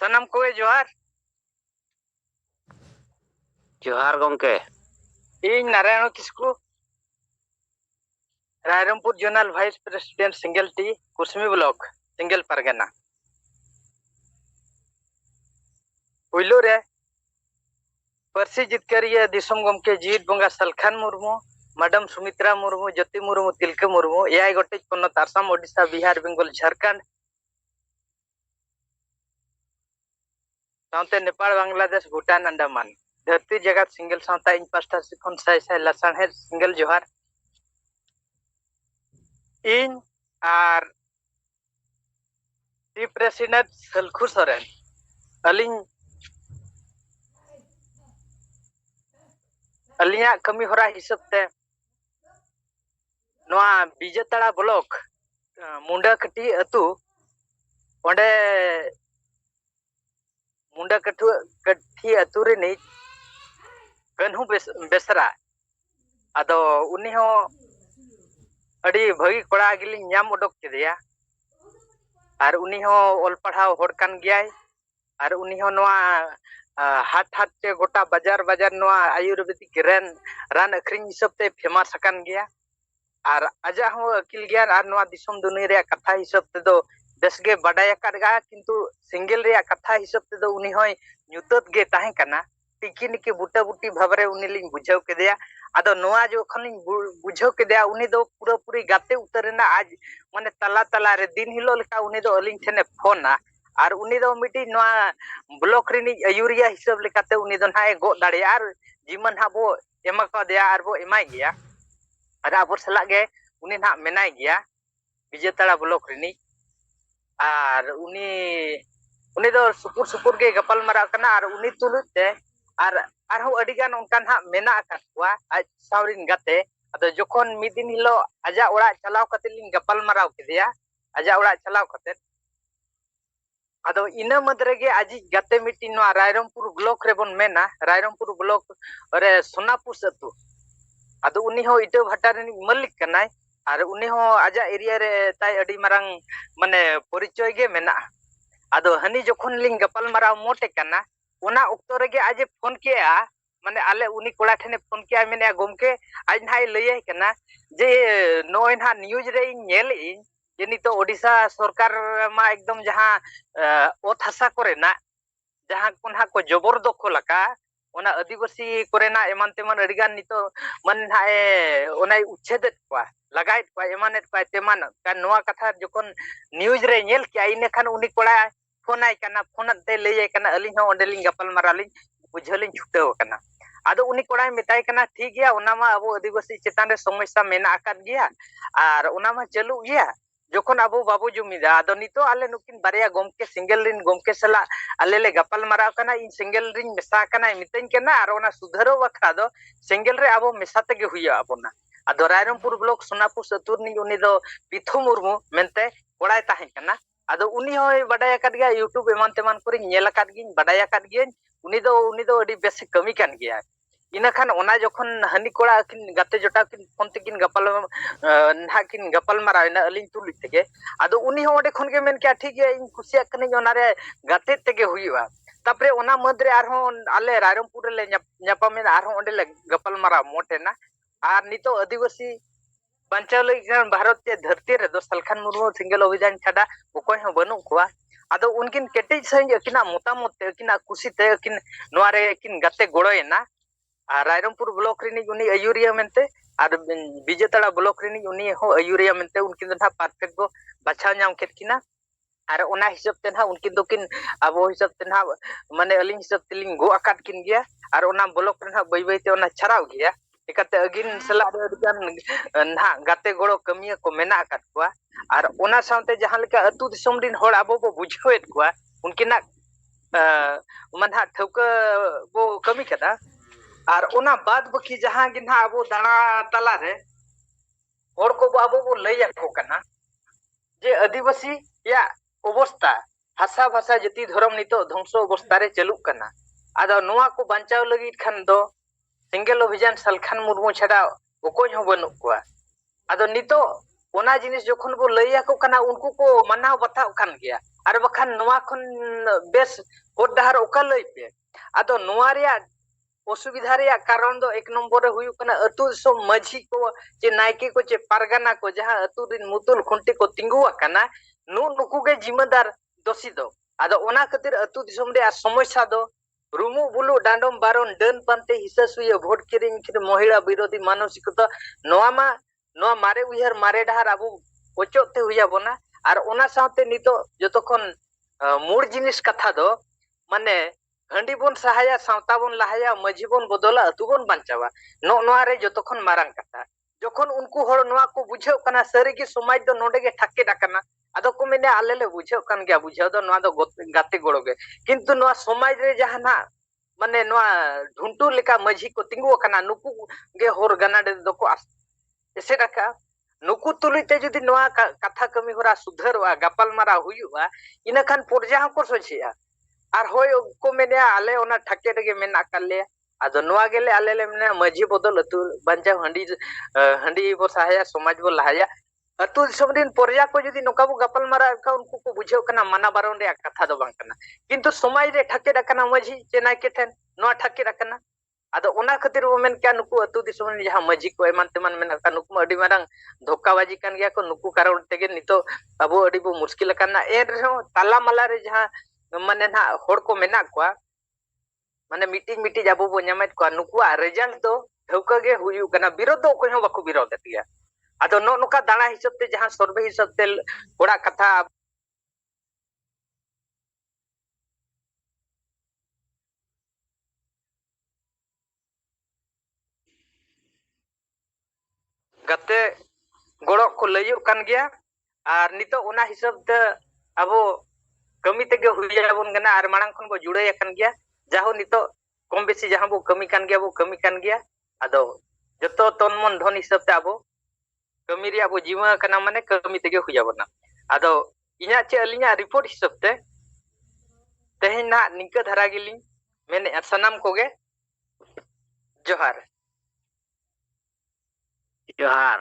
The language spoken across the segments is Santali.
सनम को जोहार जोहार गंके इन Narayan Kisku Rairangpur zonal vice president सिंगल टी कुसमी ब्लॉक सिंगल परगना पुइलो रे परसी जितकरिया दिसम गमके जीत बंगा सलखान मुर्मू मैडम सुमित्रा मुर्मू ज्योति मुर्मू तिलके मुर्मू एआई गोटे पन्नत आसाम ओडिशा बिहार बेंगल झारखंड साउते नेपाल बांग्लादेश भूटान अंडमान धरती जगत सिंगल साउता इन पास्टा सिखन साय साय लसान है सिंगल जोहार इन आर टी प्रेसिडेंट सलखु सोरेन अलिंग अलिया कमी होरा हिसाबते नोआ बिजेताड़ा ब्लॉक मुंडा कटी अतु ओंडे मुंडा कटी अतु रे कन्हू बेसरा आदो उनी हो अड़ी भगी कोड़ा गिली न्याम उडोक केदिया और उनी हो ओल पढ़ाव होड़ कान गियाय और उनी हो नोआ हाट हाट ते गोटा बाजार बाजार नोआ आयुर्वेदिक रान अखरिंग हिसाबते फेमस अकान गया और आजा हो अकिल ज्ञान और नोआ दिसम दुनिया रे कथा हिसाबते दो बेसगे बडाय अकादगा किंतु सिंगल रे कथा हिसाबते दो उनी होय न्यूतत गे ताहे कना टिकी निकी बुटा बुटी भाबरे उनी लिंग बुझाव केदिया आदो नोआ जो खलिंग बुझाव केदिया उनी दो पूरा पूरी गाते उतरेना आज माने तला तला रे दिन हिलो लेका उनी दो अलिंग ठेने फोना और उनी दो मिटी नोआ ब्लॉक रिनी अयुरिया हिसाब लेकाते उनी दो नाय गो दाड़िया और जीवन हाबो एमा को दिया और बो एमाय गया और आबो सला गे उनी ना मेनाय गया बिजेताड़ा ब्लॉक रिनी और उनी दो सुपुर सुपुर गे गपल मरा कना और उनी तुलुते और आरहो अडिगान उनकान हा मेना अकावा आज सावरिन गाते अदो जोखन मिदिन हिलो आजा ओड़ा चलाव कते लिंग गपल मराव केदिया आजा ओड़ा चलाव कते अदो इना मदरे गे आजी गाते मिटी नो रायरंगपुर ब्लॉक रे बोन मेना रायरंगपुर ब्लॉक रे सोनापुर अतु अदो उनी हो इटो भाटा रे मलिक कनाय और उनी हो आजा एरिया रे ताय अडी मारंग माने परिचय गे मेना अदो हनी जोखन लिंग गपल मराव मोटे कना ओना उक्तो रे गे आजे फोन किया माने आले उनी कोड़ा ठेने फोन किया मेने गोमके आज नाय लइय कना जे नोय ना न्यूज रे नेल इन जे नितो ओडिशा सरकार मा एकदम जहां ओत हसा करेना जहां कोना को जबरदखल लका ओना आदिवासी कोरेना एमान तेमान अडिगान नितो मन हाए ओना उच्छेद को लगाइत को एमानेत को तेमान का नोआ कथा जखन न्यूज रे नेल किया इने खान उनी कोड़ा फोनाय कना फोनते लइय कना अली हो ओंडेलिंग गपल मारालिंग बुझलिंग छुटेव कना आदो उनी कोड़ा मेताय कना ठीक गया ओना मा अबो आदिवासी चेतान रे समस्या मेना आकाद गया और ओना मा चालू गया जोखन अबो बाबू जुमिदा आदो नितो आले नुकिन बारिया गोमके सिंगल रिन गोमके सला आले ले गपल माराव कना इन सिंगल रिन मेसा कना मितेन कना और ओना सुधारो बखरा दो सिंगल रे अबो मेसा तेगे हुया अबोना आदो रायरंगपुर ब्लॉक सोनापुर सतुर नि उनी दो पिथु मुर्मू मेनते कोड़ाय ताहे कना आदो उनी होय बडाय आकाद गया यूट्यूब एमान तेमान कोरी नेल आकाद गिन बडाय आकाद गिन उनी दो अडी बेस कमी कान गया इना खान ओना जखन हनी कोड़ा किन गाते जोटा किन फोन तेकिन गपल ना किन गपल मारा ना अलिंग तुलि तेगे आदो उनी हो ओडे खन गे मेन क्या ठीक है इन खुशिया कने ओना रे गाते तेगे हुइवा तापरे ओना मदरे आरहो आले रायरंगपुर ले न्यापामे आरहो ओंडे ले गपल मारा मोटेना आर नितो आदिवासी बंचाव लगिन भारत के धरती रे दो सलखान मुर्मू सिंगल अभियान छाड़ा ओकोय हो बनु कोआ आदो उनकिन केटे सही अकिना मोतामत ते अकिना खुशी ते अकिन नोआ रे अकिन गाते गोड़ोयना रायरंगपुर ब्लॉक रिनी उनी अयुरिया मेनते और बिजेताड़ा ब्लॉक रिनी उनी हो अयुरिया मेनते उनकिन दो परफेक्ट गो बाछाव नाम केत किना और ओना हिसाब ते ना उनकिन दो किन अबो हिसाब ते ना माने अलिंग हिसाब ते लिंग गो आकाट किन गया और ओना ब्लॉक रे ना बई बई ते ओना छराव गया एकाते अगिन सला अडिगान ना गाते गोड़ो कमिया को मेना आकाट कोआ और ओना साउते जहां लेका अतु दिसम दिन होड़ अबो बो बुझावेत कोआ उनकिना मनहा ठौका बो कमी कदा और ओना बाद बकी जहां गिना अबो दाना तला रे होड़ को अबो बो लइया को कना जे आदिवासी या अवस्था भाषा भाषा जाति धर्म नितो ध्वंस अवस्था रे चलुक कना आदो नोआ को बंचाव लगित खान दो सिंगल अभियान सलखान मुर्मू छाड़ा ओकोय हो बनु कोआ आदो नितो ओना जिनिस जोखन बो लइया को कना उनको को मनाव बताव खान गया ar bakhan noa khon bes hor dahar oka lay pe ado noa reya असुविधा रे कारण दो एक नंबर हुई कना अतु सो माझी को जे नायके को जे पारगाना को जहां अतु दिन मुतुल खुंटी को तिंगुआ कना नु नुकु के जिम्मेदार दोषी दो आदो ओना खातिर अतु दिसम रे समस्या दो रुमु बुलु डांडम बारन डन पानते हिसा सुय भोट किरिंग किर महिला विरोधी मानसिकता नोआ मारे उहर मारे डहार आबु ओचोते हुया बना आर ओना साथे नितो जतखन मूल जिनिस कथा दो माने हंडी बन सहाया सावता बन लहाया माझी बन बदला अतु बन बांचावा नो नोआ रे जतखन मारांग कथा जखन उनको हर नोआ को बुझाव कना सरी के समाज दो नोडे के ठाके डाकना आदो को मेने आले ले बुझाव कन गया बुझाव दो नोआ दो गाते गोड़ो गे किंतु नोआ समाज रे जहाना माने नोआ ढुंटू लेका माझी को तिंगु कना नुकु गे होर गनाडे दो को एसे रखा नुकु तुलिते जदि नोआ कथा कमी होरा सुधरवा गपाल मारा हुयुआ इना खान पर्जा हको सोचिया आर होय को मेने आले ओना ठाके रे मेना काले आदो नोआ गेले आले ले मेने माझी बदल अतु बांजा हंडी बो सहाया समाज बो लहाया अतु दिसम पर्जा को जदि नोका बो गपाल मारा का उनको को बुझाव कना माना बारन रे कथा दो बांग कना किंतु समाज रे ठाके रखना माझी चेना के ठेन नोआ ठाके रखना आदो ओना खातिर वो मेन क्या नुकु अतु दिसम जहां माझी को एमान तेमान मेना का नुकु अडी मारंग धोकाबाजी कान गया को नुकु कारण तेगे नितो अबो अडी बो मुश्किल काना ए रहो ताला माला रे जहां माने ना होड़ को मेना को माने मीटिंग आबो बो ᱧᱟᱢᱮᱫ को नुकुआ रिजल्ट दो धौका गे हुयु कना विरोध दो कोई हो बाको विरोध दिया आदो नो नुका दाना हिसाब ते जहां सर्वे हिसाब ते होड़ा कथा गते गोड़ो को लयु कान गया आर नितो ओना हिसाब ते आबो कमी तेगे हुया बन गना आर मांग खन को जुड़े कान गया जाहो नितो कम बेसी जहां बो कमी कान गया आदो जतो तन मन धन हिसाब ते आबो कमी रे आबो जीवा कना माने कमी तेगे हुया बना आदो इना चे अलिया रिपोर्ट हिसाब ते तेहिना निका धरा गिली मेने सनाम कोगे जोहार जोहार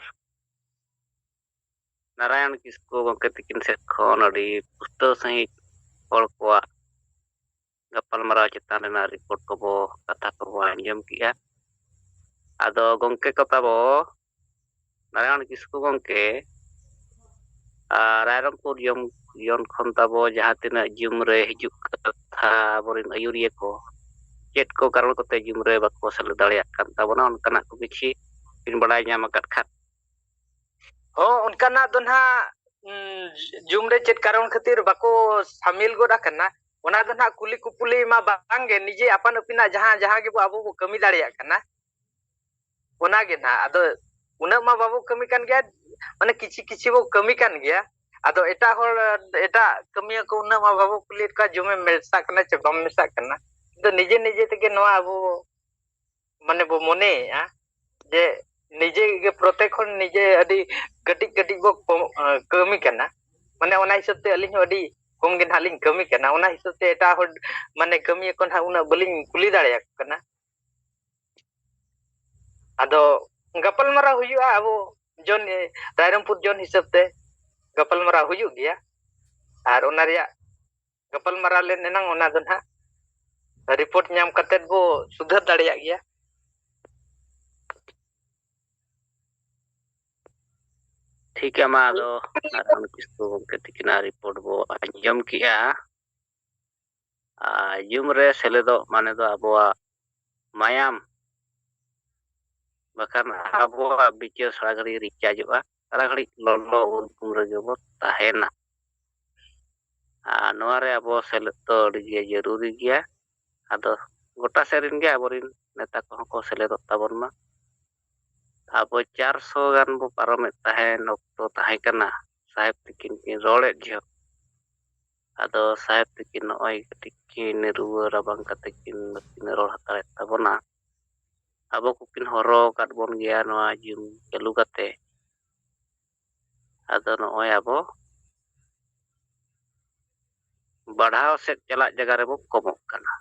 नारायण किस्कु गंके तकिन से खन अडी पुस्तो सही हर को गपाल मारा चेतान रेना रिपोर्ट को बो कथा को बो अंजम किया आदो गंके कथा बो नारायण किस्कु गंके रायरंगपुर यम खन ताबो जहां तिना जुम रे हिजुक कथा बोरिन अयुरिया को चेट को कारण कोते जुम रे बाको सल दाड़िया कान ताबोना उनकना को किछि इन बड़ाई ᱧᱟᱢ ᱟᱠᱟᱫ खान हो उनकना दोना जुम रे चेट कारण खातिर बाको शामिल गोडा कना ओना दोना कुली कुपुली मा बांगे निजे अपन अपिना जहां के आबो बो कमी दाड़िया कना ओना गे ना आदो उना मा बाबू कमी कान गया माने किछि बो कमी कान गया आदो एटा होर एटा कमिया को उना मा बाबू कुली का जुमे मेलसा कना चे बम मेसा कना तो निजे तेगे नोआ आबो माने बो मोने आ जे निजे के प्रत्येक खन निजे अडी कटी बो कमी कना माने ओना हिसाब ते अलिन अडी कम गे नालिन कमी कना ओना हिसाब ते एटा होर माने कमी कोन हा उना बलिन कुली दाड़िया कना आदो गपाल मारा हुयुआ आबो जोन रायरंगपुर जोन हिसाब ते गपाल मारा हुयु गया आर ओना रिया गपाल मारा ले नेनांग ओना दोना रिपोर्ट ᱧᱟᱢ कतेत बो सुधर दाड़िया गया ठीक है मा दो नारायण किस्कु गंके तकिना रिपोर्ट बो अंजम किया जुम रे सेलेदो माने दो आबोआ मायाम बखान आबोआ बिचार सागरी रिचार्जवा सारा घड़ी लल्लो उनकुम रगे बो ताहेना नोआ रे आबो सेलेद तो अड़ी जरूरी गया आदो गोटा सेरिन गे आबोरिन नेता को सेलेदो ताबन मा आबो 400 गान बो पारमेत ताहेन ऑक्टो ताहे कना साहेब तकिन की रोड़े जो आदो साहेब तकिन ओय तकिन रुवा राबांग कतेकिन किन रोड़ हतारे ताबना आबो कुकिन हरो काट बोन गया नोआ जुम चालू कते आदो नोय आबो बढ़ाव से चला जगह रे बो कमोक कना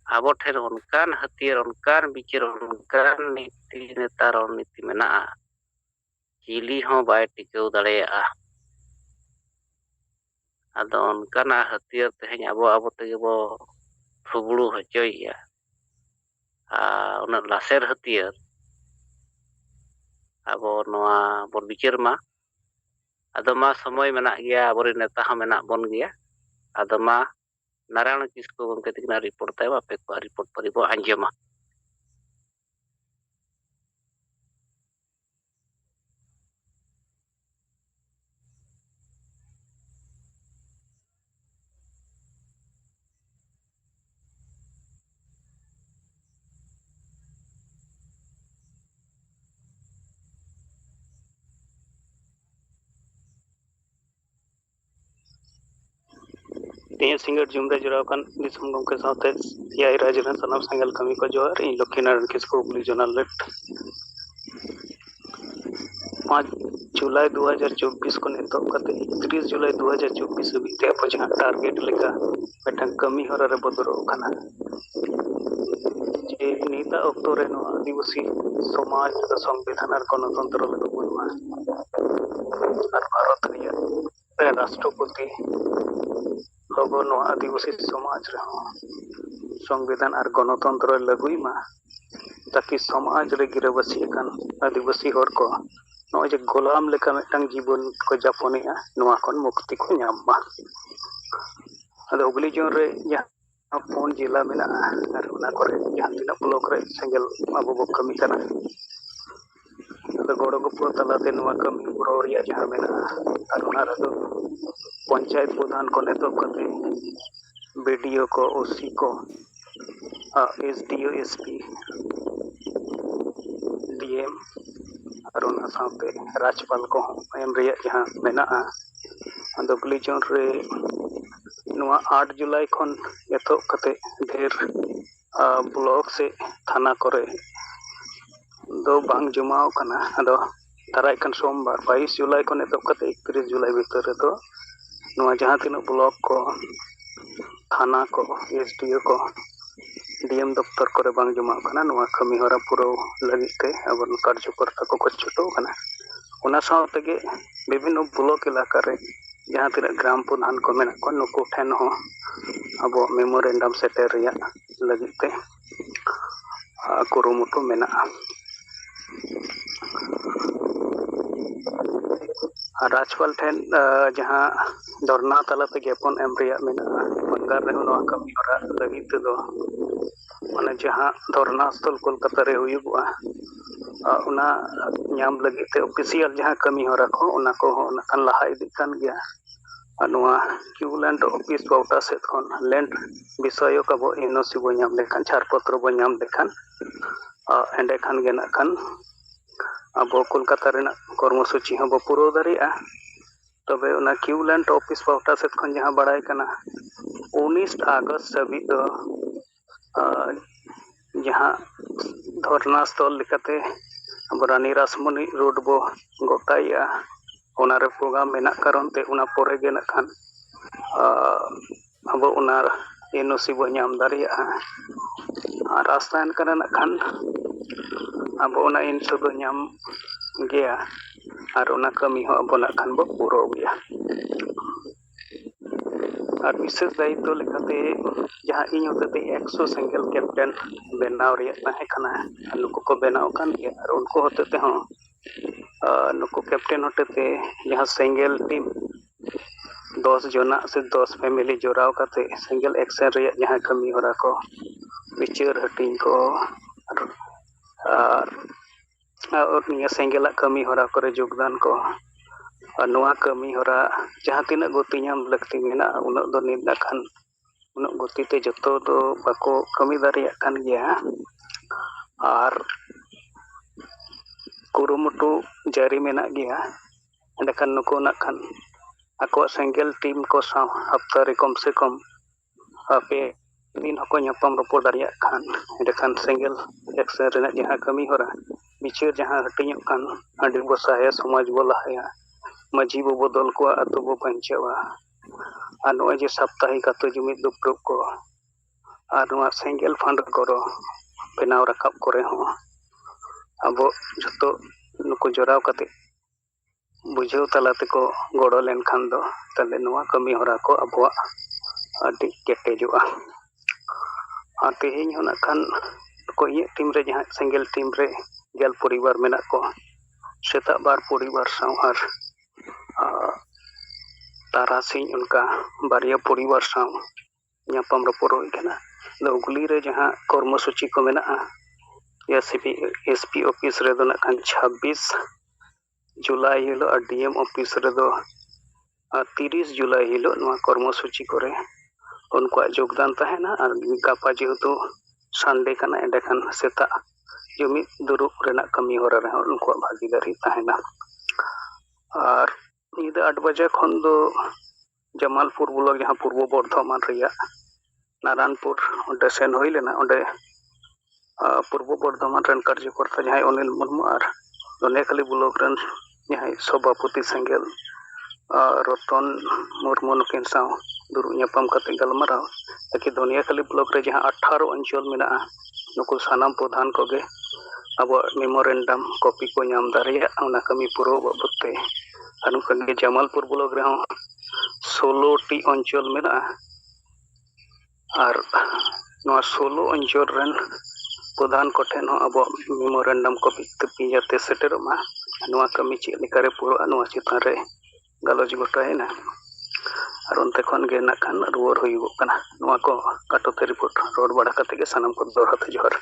आबो ठेर उनकान हथियार उनकान बिचार उनकान नीति नेता रणनीति मेना चिली हो बाय टिकेउ दाड़ेया ᱟᱫᱚ ᱚᱱᱠᱟᱱᱟᱜ ᱦᱟᱹᱛᱭᱟᱹᱨ ᱛᱮᱦᱮᱧ ᱟᱵᱚ ᱛᱮᱜᱮ ᱵᱚ ᱯᱷᱩᱵᱲᱩ ᱦᱚᱪᱚᱭᱮᱜᱼᱟ ᱟᱨ ᱩᱱᱟᱹᱜ ᱞᱟᱥᱮᱨ ᱦᱟᱹᱛᱭᱟᱹᱨ ᱟᱵᱚ ᱱᱚᱣᱟ ᱵᱚᱱ ᱵᱤᱪᱟᱹᱨ ᱢᱟ ᱟᱫᱚ ᱢᱟ ᱥᱚᱢᱚᱭ ᱢᱮᱱᱟᱜ ᱜᱮᱭᱟ ᱟᱵᱚᱨᱮᱱ ᱱᱮᱛᱟ ᱦᱚᱸ ᱢᱮᱱᱟᱜ ᱵᱚᱱ ᱜᱮᱭᱟ ᱟᱫᱚ ᱢᱟ ᱱᱟᱨᱟᱭᱚᱱ ᱠᱤᱥᱠᱩ ᱜᱚᱢᱠᱮ ᱛᱟᱹᱠᱤᱱᱟᱜ ᱨᱤᱯᱳর্ᱴ ᱛᱟᱭᱚᱢ ᱟᱯᱮ ᱠᱚᱣᱟᱜ ᱨᱤᱯᱳর্ᱴ ᱯᱚᱨᱮ ᱵᱚ ᱟᱸᱡᱚᱢᱟ ᱛᱮᱦᱮᱧ ᱥᱤᱸᱜᱟᱹᱲ ᱡᱩᱢᱨᱮ ᱡᱚᱲᱟᱣ ᱟᱠᱟᱱ ᱫᱤᱥᱚᱢ ᱜᱚᱢᱠᱮ ᱥᱟᱶᱛᱮ ᱮᱭᱟᱭ ᱨᱟᱡᱽ ᱨᱮᱱ ᱥᱟᱱᱟᱢ ᱥᱮᱸᱜᱮᱞ ᱠᱟᱹᱢᱤ ᱠᱚ ᱡᱚᱦᱟᱨ ᱤᱧ ᱞᱚᱠᱠᱷᱤᱱᱟᱨᱟᱭᱚᱱ ᱠᱤᱥᱠᱩ ᱦᱩᱜᱽᱞᱤ ᱡᱳᱱᱟᱞ ᱞᱮᱯᱴ 5 ᱡᱩᱞᱟᱭ 2024 ᱠᱷᱚᱱ ᱮᱛᱚᱦᱚᱵ ᱠᱟᱛᱮ 31 ᱡᱩᱞᱟᱭ 2024 ᱦᱟᱹᱵᱤᱡ ᱛᱮ ᱟᱵᱚ ᱡᱟᱦᱟᱸ ᱴᱟᱨᱜᱮᱴ ᱞᱮᱠᱟ ᱢᱤᱫᱴᱟᱝ ᱠᱟᱹᱢᱤ ᱦᱚᱨᱟ ᱨᱮ ᱵᱚᱫᱚᱞᱚᱜ ᱠᱟᱱᱟ ᱡᱮ ᱱᱤᱛᱟᱜ ᱚᱠᱛᱚ ᱨᱮ ᱱᱚᱣᱟ ᱟᱹᱫᱤᱵᱟᱹᱥᱤ ᱥᱚᱢᱟᱡᱽ ᱨᱮ ᱥᱚᱝᱵᱤᱫᱷᱟᱱ ᱟᱨ ᱜᱚণᱛᱚᱱᱛᱨᱚ ᱨᱮᱫᱚ ᱵᱟᱹᱱᱩᱜᱼᱟ ᱟᱨ ᱵᱷᱟᱨᱚᱛ ᱨᱮᱭᱟᱜ ᱨᱟᱥᱴᱨᱚᱯᱚᱛᱤ ᱟᱵᱚ ᱱᱚᱣᱟ ᱟᱹᱫᱤᱵᱟᱹᱥᱤ ᱥᱚᱢᱟᱡᱽ ᱨᱮᱦᱚᱸ ᱥᱚᱝᱵᱤᱫᱷᱟन ᱟᱨ ᱜᱚণᱛᱚᱱᱛᱨᱚ ᱞᱟᱹᱜᱩᱭ ᱢᱟ ताकि समाज रे गिरᱟᱹᱵᱟᱹᱥᱤ ᱟᱠᱟᱱ आदिवासी हर को नᱚᱜᱼᱚᱭ ᱡᱮ गोलाम लेका मिदटांग जीवन को जापनेगा नोआ खन मुक्ति को नाम मा अदो हुगली जोन रे जहां 4 जिला मेना आर उना करे जहां तिना ब्लॉक रे सेंगल अबो बो कमी कना अदो गोड़ो गपो तलाते नोआ कमी पुरो रिया जहां मेना आर उना रदो पंचायत प्रधान को नेतो कते बीडीओ को ओसी को एसडीओ एसपी डीएम और उना साथे राजपाल को एम रिया जहां मेना अदो हुगली जोन रे नोआ 8 जुलाई खन एतो कते ढेर ब्लॉक से थाना करे दो बांग जमाव कना अदो दाराय कन सोमवार 22 जुलाई खन एतो कते 31 जुलाई भीतर रे दो नोआ जहां तीन ब्लॉक को थाना को एसडीओ को डीएम दफ्तर करे बांग जमाव कना नोआ कमी हरा पुरो लगिते अब कार्यकर्ता को छुटो कना उना साथे विभिन्न ब्लॉक इलाका रे जहां तीन ग्राम प्रधान को मेना को नुको ठेन हो अब मेमोरेंडम सेटर रिया लगिते कुरुमुटु मेना राजपाल ठेन जहां धरना तलाते ज्ञापन एम रिया मेना बंगार रे नोआ कमी हरा लगिते दो माने जहां धरना स्थल कोलकाता रे हुयुगआ उना नाम लगिते ऑफिशियल जहां कमी हरा को उना को उना खान लहा इदी कान गया नोआ क्यूलैंड ऑफिस पाउटा से खन लैंड विषय का बो एनओसी बो नाम लेखान छारपत्र बो नाम लेखान एंडे खान गे ना खान अब कोलकाता रेना कर्मसूची हम बो पुरो दरिया तबे उना क्यूलैंड ऑफिस पाउटा से खन जहां बड़ाई कना 19 अगस्त हाबी दो जहां धरना स्थल लेकाते अब रानी रासमणी रोड बो गोटाया उना रे प्रोग्राम मेना कारण ते उना पोरे गे ना खान अब उना एनओसी बो नाम दारिया रास्तान कना ना खान अब उना इनसो दो नाम गया और उना कमी हो अब ना खान बो पुरो गया और विशेष दायित्व लेकाते जहां इन होते 100 सेंगल कैप्टन बनाव रिया ताहे खाना नुको को बनाव कान गया और उनको होते हो नुको कैप्टन होते जहां सेंगल टीम 10 जना से 10 फैमिली जोड़ाव करते सेंगल एक्शन रे जहां कमी होरा को विचार हटिंग को और निया सेंगल कमी होरा करे योगदान को और नोआ कमी होरा जहां तिना गति नाम लगती मेना उन दो निदा खान उन गति ते जतो दो बाको कमी दारिया कान गया और कुरुमुटु जारी मेना गया एंडखान नुको ना खान आको सेंगल टीम को साव हफ्ता रे कम से कम पे दिन हको ᱧᱟᱯᱟᱢ ᱨᱚᱯᱚᱲ ᱫᱟᱲᱮᱭᱟᱜ खान एंडखान सेंगल एक्शन रेना जहां कमी होरा विचार जहां हटिंग कान आडी बसाया समाज बो लहाया माझी बो बदल को अतो बो पंचावा और नोए जे साप्ताहिक अतो जुमिद दुप्रुब को और नोआ सेंगल फंड करो बनाव रकाब करे हो अब जतो नुको जोराव कते बुझाᱹᱣ ᱛᱟᱞᱟ ᱛᱮᱠᱚ ᱜᱚᱲᱚ ᱞᱮᱱᱠᱷᱟन ᱫᱚ ᱛᱟᱦᱞᱮ ᱱᱚᱣᱟ ᱠᱟᱹᱢᱤ ᱦᱚᱨᱟ ᱠᱚ ᱟᱵᱚᱣᱟᱜ ᱟᱹᱰᱤ ᱠᱮᱴᱮᱡᱚᱜᱼᱟ᱾ ᱟᱨ ᱛᱮᱦᱮᱧ ᱦᱚᱸ ᱱᱟᱜ ᱠᱷᱟᱱ ᱤᱧᱟᱹᱜ ᱴᱤᱢ ᱨᱮ ᱡᱟᱦᱟᱸ ᱥᱮᱸᱜᱮᱞ ᱴᱤᱢ ᱨᱮ 10 ᱯᱚᱨᱤᱵᱟᱨ ᱢᱮᱱᱟᱜ ᱠᱚᱣᱟ, ᱥᱮᱛᱟᱜ 2 ᱯᱚᱨᱤᱵᱟᱨ ᱥᱟᱶ ᱟᱨ ᱛᱟᱨᱟᱥᱤᱧ ᱚᱱᱠᱟ 2 ᱯᱚᱨᱤᱵᱟᱨ ᱥᱟᱶ ᱧᱟᱯᱟᱢ ᱨᱚᱯᱚᱲ ᱦᱩᱭ ᱠᱟᱱᱟ᱾ ᱟᱫᱚ ᱦᱩᱜᱽᱞᱤ ᱨᱮ ᱡᱟᱦᱟᱸ ᱠᱚᱨᱢᱚ ᱥᱩᱪᱤ ᱠᱚ ᱢᱮᱱᱟᱜᱼᱟ, ᱮᱥᱯᱤ ᱚᱯᱷᱤᱥ ᱨᱮᱫᱚ ᱱᱟᱜ ᱠᱷᱟᱱ 26 ᱡᱩᱞᱟᱭ ᱦᱤᱞᱳᱜ ᱟᱨ ᱰᱤএᱢ ᱚᱯᱷᱤᱥ ᱨᱮᱫᱚ 30 ᱡᱩᱞᱟᱭ ᱦᱤᱞᱳᱜ ᱱᱚᱣᱟ ᱠᱚᱨᱢᱚ ᱥᱩᱪᱤ ᱠᱚᱨᱮ ᱩᱱᱠᱩᱣᱟᱜ ᱡᱳᱜᱽᱫᱟᱱ ᱛᱟᱦᱮᱱᱟ᱾ ᱟᱨ ᱜᱟᱯᱟ ᱡᱮᱦᱮᱛᱩ ᱥᱟᱱᱰᱮ ᱠᱟᱱᱟ, ᱮᱸᱰᱮᱠᱷᱟᱱ ᱥᱮᱛᱟᱜ ᱡᱩᱢᱤᱫ ᱫᱩᱲᱩᱵ ᱨᱮᱱᱟᱜ ᱠᱟᱹᱢᱤ ᱦᱚᱨᱟ ᱨᱮᱦᱚᱸ ᱩᱱᱠᱩᱣᱟᱜ ᱵᱷᱟᱜᱤᱫᱟᱨᱤ ᱛᱟᱦᱮᱱᱟ᱾ ᱟᱨ ᱧᱤᱫᱟᱹ 8 ᱵᱟᱡᱮ ᱠᱷᱚᱱ ᱫᱚ ᱡᱟᱢᱟᱞᱯᱩᱨ ᱵᱞᱚᱠ ᱡᱟᱦᱟᱸ ᱯᱩᱨᱵᱚ ᱵᱚᱨᱫᱷᱚᱢᱟᱱ ᱨᱮᱭᱟᱜ ᱱᱟᱨᱟᱱᱯᱩᱨ ᱚᱸᱰᱮ ᱥᱮᱱ ᱦᱩᱭ ᱞᱮᱱᱟ᱾ ᱚᱸᱰᱮ ᱯᱩᱨᱵᱚ ᱵᱚᱨᱫᱷᱚᱢᱟᱱ ᱨᱮᱱ ᱠᱟᱨᱡᱚᱠᱚᱨᱛᱟ ᱡᱟᱦᱟᱸᱭ ᱚᱱᱤᱞ ᱢᱩᱨᱢᱩ ᱟᱨ ᱫᱚᱱᱮᱠᱟᱞᱤ ᱵᱞᱚᱠ ᱨᱮᱱ ᱡᱟᱦᱟᱸᱭ ᱥᱚᱵᱷᱟᱯᱚᱛᱤ ᱥᱮᱸᱜᱮᱞ ᱨᱚᱛᱚᱱ ᱢᱩᱨᱢᱩ ᱱᱩᱠᱤᱱ ᱥᱟᱶ ᱫᱩᱲᱩᱵ ᱧᱟᱯᱟᱢ ᱠᱟᱛᱮ ᱜᱟᱞᱢᱟᱨᱟᱣ ᱛᱟᱠᱤ ᱫᱚᱱᱤᱭᱟᱠᱟᱞᱤ ᱵᱞᱚᱠ ᱨᱮ ᱡᱟᱦᱟᱸ 18 ᱚᱧᱪᱚᱞ ᱢᱮᱱᱟᱜᱼᱟ, ᱱᱩᱠᱩ ᱥᱟᱱᱟᱢ ᱯᱨᱚᱫᱷᱟᱱ ᱠᱚᱜᱮ ᱟᱵᱚᱣᱟᱜ ᱢᱮᱢᱳᱨᱮᱱᱰᱟᱢ ᱠᱚᱯᱤ ᱠᱚ ᱧᱟᱢ ᱫᱟᱲᱮᱭᱟᱜ ᱚᱱᱟ ᱠᱟᱹᱢᱤ ᱯᱩᱨᱟᱹᱣ ᱵᱟᱵᱚᱫ ᱛᱮ᱾ ᱟᱨ ᱚᱱᱠᱟᱜᱮ ᱡᱟᱢᱟᱞᱯᱩᱨ ᱵᱞᱚᱠ ᱨᱮᱦᱚᱸ 16ᱴᱤ ᱚᱧᱪᱚᱞ ᱢᱮᱱᱟᱜᱼᱟ᱾ ᱟᱨ ᱱᱚᱣᱟ 16 ᱚᱧᱪᱚᱞ ᱨᱮᱱ ᱯᱨᱚᱫᱷᱟᱱ ᱠᱚᱴᱷᱮᱱ ᱦᱚᱸ ᱟᱵᱚᱣᱟᱜ ᱢᱮᱢᱳᱨᱮᱱᱰᱟᱢ ᱠᱚᱯᱤ ᱡᱟᱛᱮ ᱥᱮᱴᱮᱨᱚᱜ ᱢᱟ, ᱱᱚᱣᱟ ᱠᱟᱹᱢᱤ ᱪᱮᱫ ᱞᱮᱠᱟᱨᱮ ᱯᱩᱨᱟᱹᱜᱼᱟ ᱱᱚᱣᱟ ᱪᱮᱛᱟᱱ ᱨᱮ ᱜᱟᱞᱚᱪ ᱜᱚᱴᱟᱭᱮᱱᱟ᱾ ᱟᱨ ᱚᱱᱛᱮ ᱠᱷᱚᱱ ᱜᱮ ᱱᱟᱜ ᱠᱷᱟᱱ ᱨᱩᱣᱟᱹᱲ ᱦᱩᱭᱩᱜᱚᱜ ᱠᱟᱱᱟ᱾ ᱱᱚᱣᱟ ᱠᱚ ᱠᱟᱴᱚᱛᱮ ᱨᱤᱯᱳর্ট ᱨᱚᱲ ᱵᱟᱲᱟ ᱠᱟᱛᱮ ᱜᱮ ᱥᱟᱱᱟᱢ ᱠᱚ ᱫᱚᱦᱲᱟ ᱛᱮ ᱡᱚᱦᱟᱨ।